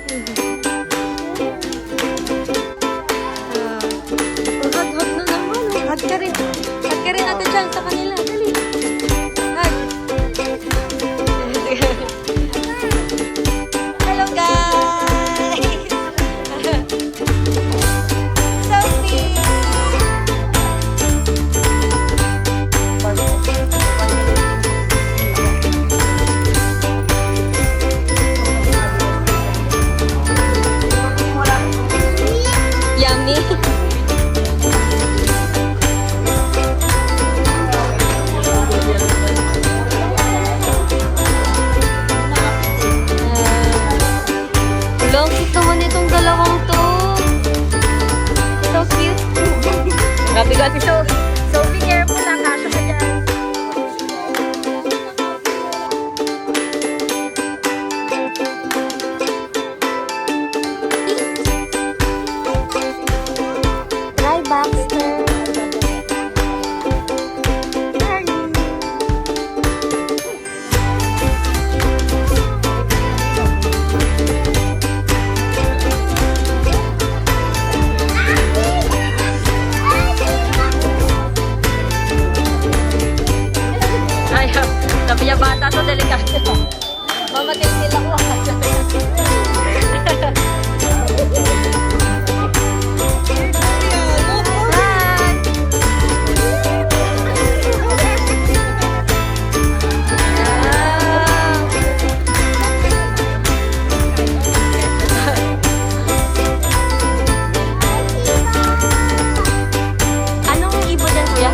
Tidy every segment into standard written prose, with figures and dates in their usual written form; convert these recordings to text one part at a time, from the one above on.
Hot na naman. Hot ka rin. Hot ka rin natin dyan sa kanila. Dali. Hot. Hello guys! Sophie! Yummy! Long cute naman itong dalawang to. So cute. Grabe kasi so be careful lang. Kasya ka dyan. Hi, Baxter. Sabi niya bata, so delikado. Mamatil-til ako. Anong ibo dyan, kuya?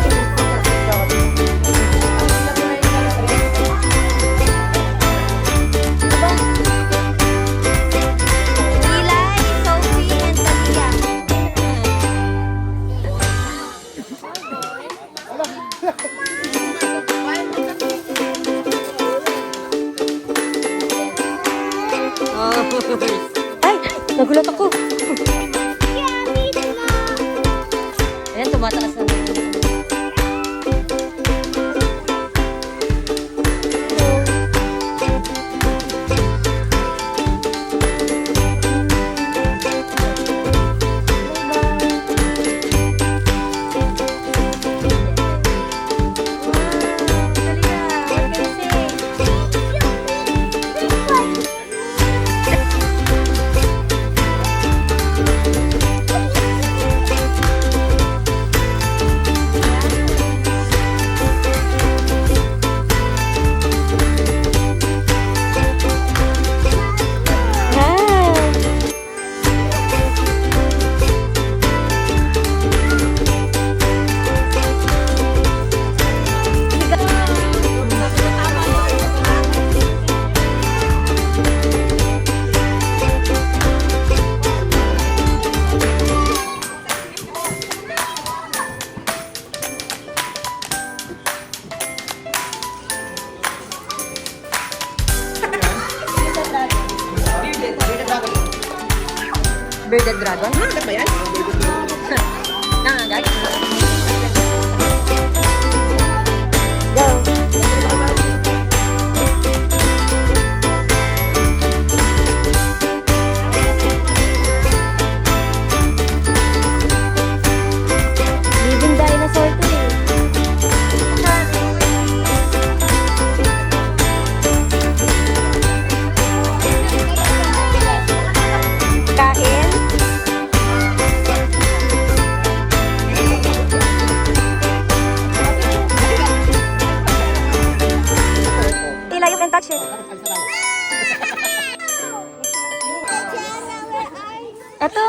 Ay! Nagulat ako! Ayan, tumataas na. Bearded dragon? Ano ba yan? Nangangat? Go! Living dinosaur to eh. Kain? Tila, you can touch it. Ito.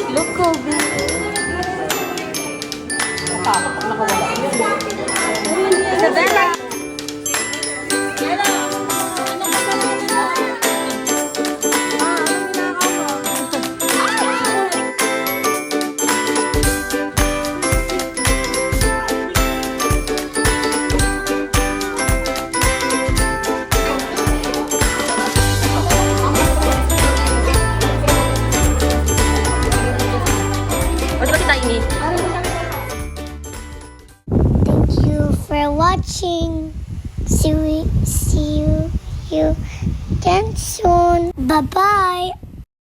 Look, Kobe. Isabella. What's watching. See you again soon. Bye-bye.